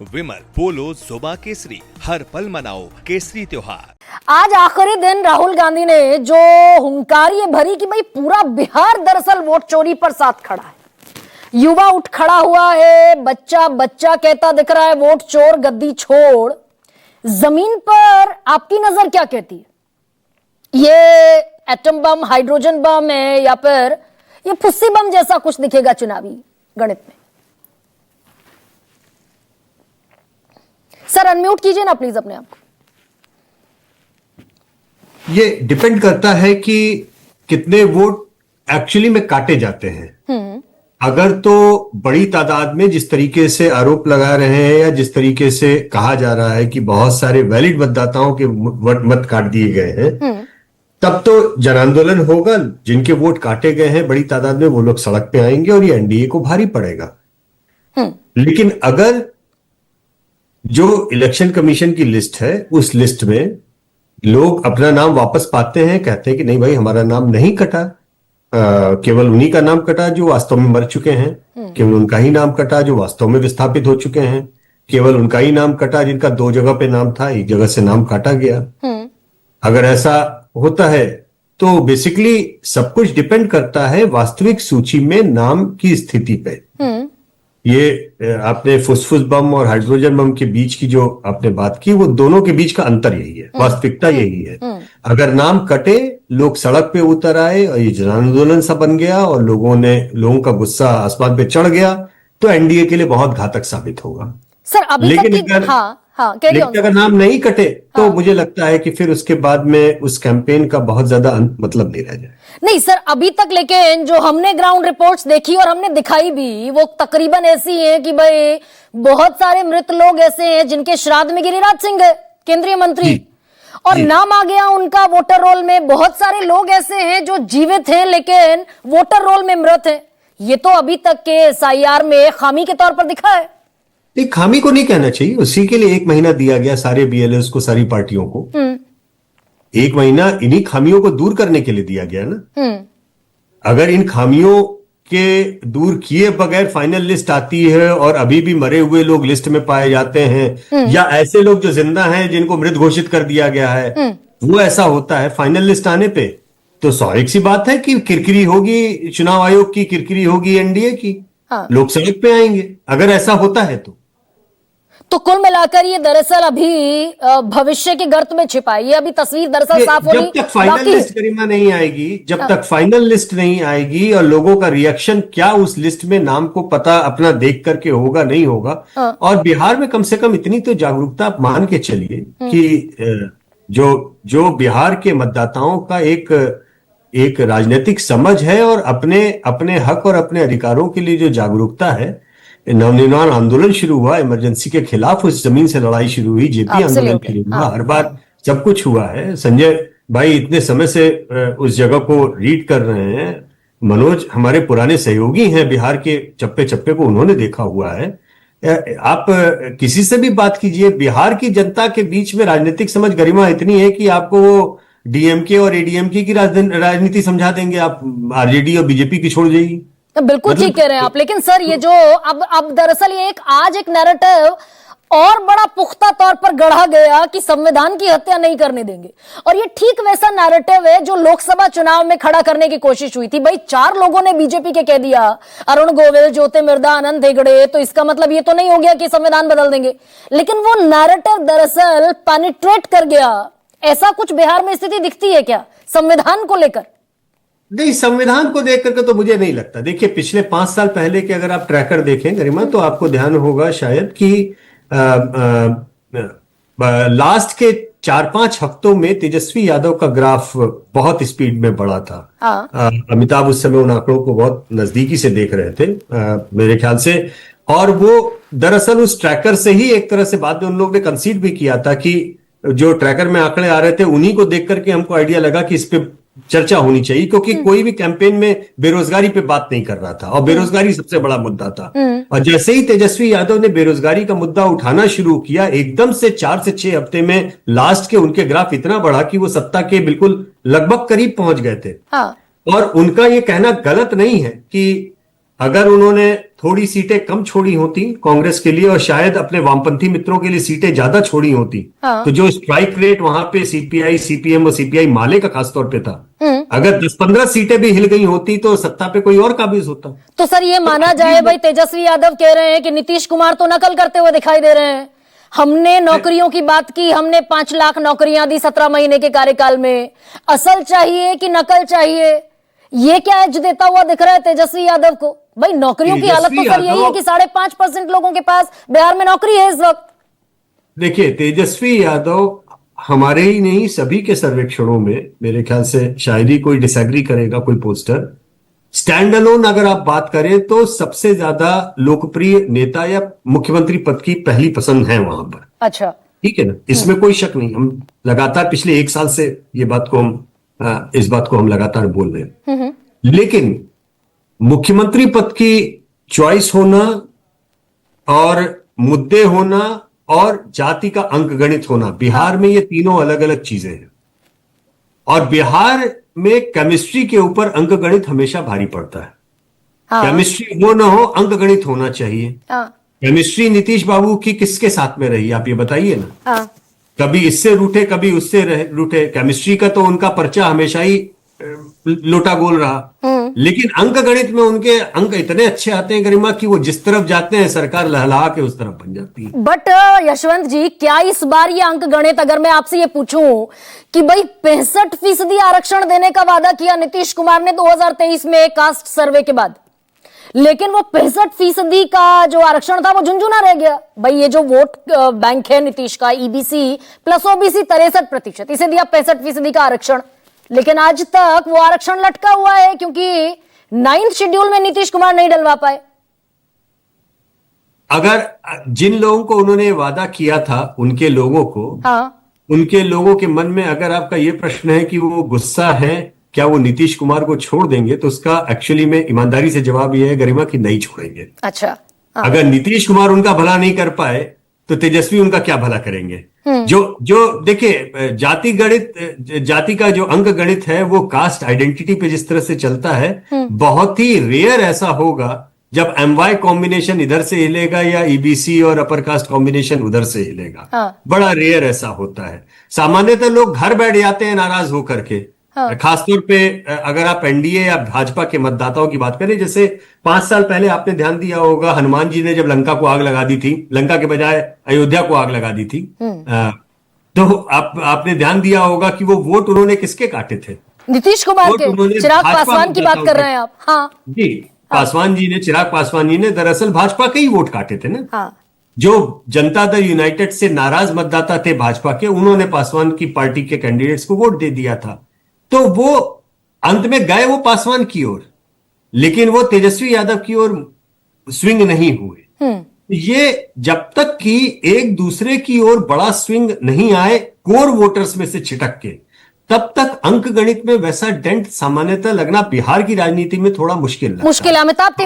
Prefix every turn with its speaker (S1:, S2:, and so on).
S1: विमल पोलो जोबा केसरी, हर पल मनाओ केसरी त्योहार।
S2: आज आखिरी दिन राहुल गांधी ने जो हुंकारी भरी कि भाई पूरा बिहार दरअसल वोट चोरी पर साथ खड़ा है। युवा उठ खड़ा हुआ है, बच्चा बच्चा कहता दिख रहा है वोट चोर गद्दी छोड़। जमीन पर आपकी नजर क्या कहती है? ये एटम बम, हाइड्रोजन बम है या फिर ये फुस्सी बम जैसा कुछ दिखेगा चुनावी गणित में? सर अनम्यूट कीजिए ना प्लीज अपने आप को।
S3: ये डिपेंड करता है कि कितने वोट एक्चुअली में काटे जाते हैं। अगर तो बड़ी तादाद में, जिस तरीके से आरोप लगा रहे हैं या जिस तरीके से कहा जा रहा है कि बहुत सारे वैलिड मतदाताओं के मत काट दिए गए हैं, तब तो जन आंदोलन होगा। जिनके वोट काटे गए हैं बड़ी तादाद में, वो लोग सड़क पे आएंगे और ये एनडीए को भारी पड़ेगा। लेकिन अगर जो इलेक्शन कमीशन की लिस्ट है, उस लिस्ट में लोग अपना नाम वापस पाते हैं, कहते हैं कि नहीं भाई हमारा नाम नहीं कटा, केवल उन्हीं का नाम कटा जो वास्तव में मर चुके हैं, केवल उनका ही नाम कटा जो वास्तव में विस्थापित हो चुके हैं, केवल उनका ही नाम कटा जिनका 2 जगह पे नाम था, एक जगह से नाम काटा गया। अगर ऐसा होता है तो बेसिकली सब कुछ डिपेंड करता है वास्तविक सूची में नाम की स्थिति पे। ये आपने फुसफुस बम और हाइड्रोजन बम के बीच की जो आपने बात की, वो दोनों के बीच का अंतर यही है, वास्तविकता यही है। अगर नाम कटे, लोग सड़क पे उतर आए और ये जन आंदोलन सा बन गया और लोगों का गुस्सा आसमान पे चढ़ गया, तो एनडीए के लिए बहुत घातक साबित होगा।
S2: सर अभी
S3: लेकिन अगर नाम नहीं कटे तो मुझे लगता है कि फिर उसके बाद में उस कैंपेन का बहुत ज्यादा मतलब नहीं रह जाए।
S2: नहीं सर, अभी तक लेकिन जो हमने ग्राउंड रिपोर्ट्स देखी और हमने दिखाई भी, वो तकरीबन ऐसी है कि भाई बहुत सारे मृत लोग ऐसे हैं जिनके श्राद्ध में गिरिराज सिंह है, केंद्रीय मंत्री, और नाम आ गया उनका वोटर रोल में। बहुत सारे लोग ऐसे हैं जो जीवित हैं लेकिन वोटर रोल में मृत हैं। ये तो अभी तक के एसआईआर में खामी के तौर पर दिखा है।
S3: एक खामी को नहीं कहना चाहिए, उसी के लिए 1 महीना दिया गया सारे बीएलएस को, सारी पार्टियों को। 1 महीना इन्हीं खामियों को दूर करने के लिए दिया गया ना। अगर इन खामियों के दूर किए बगैर फाइनल लिस्ट आती है और अभी भी मरे हुए लोग लिस्ट में पाए जाते हैं, या ऐसे लोग जो जिंदा हैं जिनको मृत घोषित कर दिया गया है, वो ऐसा होता है फाइनल लिस्ट आने पे, तो स्वाभाविक सी बात है कि किरकिरी होगी, चुनाव आयोग की किरकिरी होगी, एनडीए की। लोग सड़क पे आएंगे अगर ऐसा होता है तो
S2: कुल मिलाकर ये दरअसल अभी भविष्य के गर्त में छिपा है। ये अभी तस्वीर दरअसल साफ होनी
S3: जब तक फाइनल लिस्ट गरिमा नहीं आएगी, जब तक फाइनल लिस्ट नहीं आएगी और लोगों का रिएक्शन क्या उस लिस्ट में नाम को पता अपना देख करके होगा नहीं होगा। और बिहार में कम से कम इतनी तो जागरूकता आप मान के चलिए कि जो बिहार के मतदाताओं का एक राजनीतिक समझ है और अपने हक और अपने अधिकारों के लिए जो जागरूकता है। नवनिर्माण आंदोलन शुरू हुआ, इमरजेंसी के खिलाफ उस जमीन से लड़ाई शुरू हुई, जेपी आंदोलन शुरू हुआ, हर बार सब कुछ हुआ है। संजय भाई इतने समय से उस जगह को रीड कर रहे हैं, मनोज हमारे पुराने सहयोगी हैं, बिहार के चप्पे चप्पे को उन्होंने देखा हुआ है। आप किसी से भी बात कीजिए, बिहार की जनता के बीच में राजनीतिक समझ गरिमा इतनी है कि आपको वो डीएमके और एडीएमके की राजनीति समझा देंगे, आप आरजेडी और बीजेपी की छोड़ जाएगी।
S2: बिल्कुल ठीक कह रहे हैं आप। लेकिन सर ये जो अब दरअसल ये आज एक नैरेटिव और बड़ा पुख्ता तौर पर गढ़ा गया कि संविधान की हत्या नहीं करने देंगे, और ये ठीक वैसा नैरेटिव है जो लोकसभा चुनाव में खड़ा करने की कोशिश हुई थी। भाई 4 लोगों ने बीजेपी के कह दिया, अरुण गोविल, ज्योति मिर्धा, आनंद हेगड़े, तो इसका मतलब ये तो नहीं हो गया कि संविधान बदल देंगे। लेकिन वो नैरेटिव दरअसल पेनिट्रेट कर गया। ऐसा कुछ बिहार में स्थिति दिखती है क्या संविधान को लेकर?
S3: नहीं, संविधान को देख करके तो मुझे नहीं लगता। देखिए पिछले 5 साल पहले के अगर आप ट्रैकर देखें गरिमा, तो आपको ध्यान होगा शायद कि लास्ट के 4-5 हफ्तों में तेजस्वी यादव का ग्राफ बहुत स्पीड में बढ़ा था। अमिताभ उस समय उन आंकड़ों को बहुत नजदीकी से देख रहे थे मेरे ख्याल से, और वो दरअसल उस ट्रैकर से ही एक तरह से बाद में उन लोगों ने कंसीड भी किया था कि जो ट्रैकर में आंकड़े आ रहे थे उन्हीं को देख करके हमको आइडिया लगा कि इस पे चर्चा होनी चाहिए, क्योंकि कोई भी कैंपेन में बेरोजगारी पे बात नहीं कर रहा था और बेरोजगारी सबसे बड़ा मुद्दा था। और जैसे ही तेजस्वी यादव ने बेरोजगारी का मुद्दा उठाना शुरू किया, एकदम से 4 से 6 हफ्ते में लास्ट के उनके ग्राफ इतना बढ़ा कि वो सत्ता के बिल्कुल लगभग करीब पहुंच गए थे। और उनका ये कहना गलत नहीं है कि अगर उन्होंने थोड़ी सीटें कम छोड़ी होती कांग्रेस के लिए और शायद अपने वामपंथी मित्रों के लिए सीटें ज्यादा छोड़ी होती,
S2: हाँ।
S3: तो जो स्ट्राइक रेट वहां पे सीपीआई, सीपीएम और सीपीआई माले का खासतौर पे था, अगर 10-15 सीटें भी हिल गई होती तो सत्ता पे कोई और काबिज होता।
S2: तो सर ये माना जाए भाई, तेजस्वी यादव कह रहे हैं कि नीतीश कुमार तो नकल करते हुए दिखाई दे रहे हैं। हमने नौकरियों की बात की, हमने 5 लाख नौकरियां दी 17 महीने के कार्यकाल में, असल चाहिए कि नकल चाहिए, ये क्या एज देता हुआ दिख रहा है तेजस्वी यादव को? भाई नौकरियों की हालत तो सर यही है कि 5.5% लोगों के पास बिहार में नौकरी है इस वक्त।
S3: देखिए, तेजस्वी यादव हमारे ही नहीं सभी के सर्वेक्षणों में, मेरे ख्याल से शायद ही कोई डिसएग्री करेगा कोई पोस्टर, स्टैंड अलोन अगर आप बात करें तो सबसे ज्यादा लोकप्रिय नेता या मुख्यमंत्री पद की पहली पसंद है वहां पर।
S2: अच्छा,
S3: ठीक है ना, इसमें कोई शक नहीं। हम लगातार पिछले 1 साल से इस बात को हम लगातार बोल रहे हैं। लेकिन मुख्यमंत्री पद की चॉइस होना और मुद्दे होना और जाति का अंकगणित होना, बिहार में ये तीनों अलग अलग चीजें हैं। और बिहार में केमिस्ट्री के ऊपर अंकगणित हमेशा भारी पड़ता है।
S2: हाँ।
S3: केमिस्ट्री हो ना हो, अंकगणित होना चाहिए।
S2: हाँ।
S3: केमिस्ट्री नीतीश बाबू की किसके साथ में रही, आप ये बताइए ना।
S2: हाँ।
S3: कभी इससे रूठे, कभी उससे रूठे। केमिस्ट्री का तो उनका पर्चा हमेशा ही लोटा गोल रहा, लेकिन अंक गणित में उनके अंक इतने अच्छे आते हैं गरिमा कि वो जिस तरफ जाते हैं सरकार लहला के उस तरफ बन जाती है।
S2: बट यशवंत जी, क्या इस बार ये अंक गणित, अगर मैं आपसे ये पूछूं कि भाई 65% आरक्षण देने का वादा किया नीतीश कुमार ने 2023 में कास्ट सर्वे के बाद, लेकिन वो 65% का जो आरक्षण था वो झुंझुना रह गया। भाई ये जो वोट बैंक है नीतीश का, ईबीसी प्लस ओबीसी 63%, इसे दिया 65% का आरक्षण, लेकिन आज तक वो आरक्षण लटका हुआ है क्योंकि 9th शेड्यूल में नीतीश कुमार नहीं डलवा पाए।
S3: अगर जिन लोगों को उन्होंने वादा किया था उनके लोगों को,
S2: हाँ।
S3: उनके लोगों के मन में अगर आपका ये प्रश्न है कि वो गुस्सा है, क्या वो नीतीश कुमार को छोड़ देंगे, तो उसका एक्चुअली में ईमानदारी से जवाब ये है गरिमा कि नहीं छोड़ेंगे।
S2: अच्छा। हाँ।
S3: अगर नीतीश कुमार उनका भला नहीं कर पाए तो तेजस्वी उनका क्या भला करेंगे। जो देखिए, जाति का जो अंक गणित है वो कास्ट आइडेंटिटी पे जिस तरह से चलता है, बहुत ही रेयर ऐसा होगा जब एमवाई कॉम्बिनेशन इधर से हिलेगा या ईबीसी और अपर कास्ट कॉम्बिनेशन उधर से हिलेगा।
S2: हाँ।
S3: बड़ा रेयर ऐसा होता है। सामान्यतः लोग घर बैठ जाते हैं नाराज होकर के। हाँ। खासतौर पे अगर आप एनडीए या भाजपा के मतदाताओं की बात करें, जैसे 5 साल पहले आपने ध्यान दिया होगा, हनुमान जी ने जब लंका को आग लगा दी थी, लंका के बजाय अयोध्या को आग लगा दी थी, तो आपने ध्यान दिया होगा कि वो वोट उन्होंने किसके काटे थे?
S2: नीतीश कुमार के। चिराग पासवान की बात कर रहे हैं आप। हाँ
S3: जी, पासवान जी ने, चिराग पासवान जी ने दरअसल भाजपा के ही वोट काटे थे ना।
S2: हाँ।
S3: जो जनता दल यूनाइटेड से नाराज मतदाता थे भाजपा के, उन्होंने पासवान की पार्टी के कैंडिडेट्स को वोट दे दिया था। तो वो अंत में गए वो पासवान की ओर, लेकिन वो तेजस्वी यादव की ओर स्विंग नहीं हुए। ये जब तक कि एक दूसरे की ओर बड़ा स्विंग नहीं आए कोर वोटर्स में से छिटक के, तब तक अंक गणित में वैसा डेंट सामान्यतः लगना बिहार की राजनीति में थोड़ा मुश्किल है।
S2: अमिताभ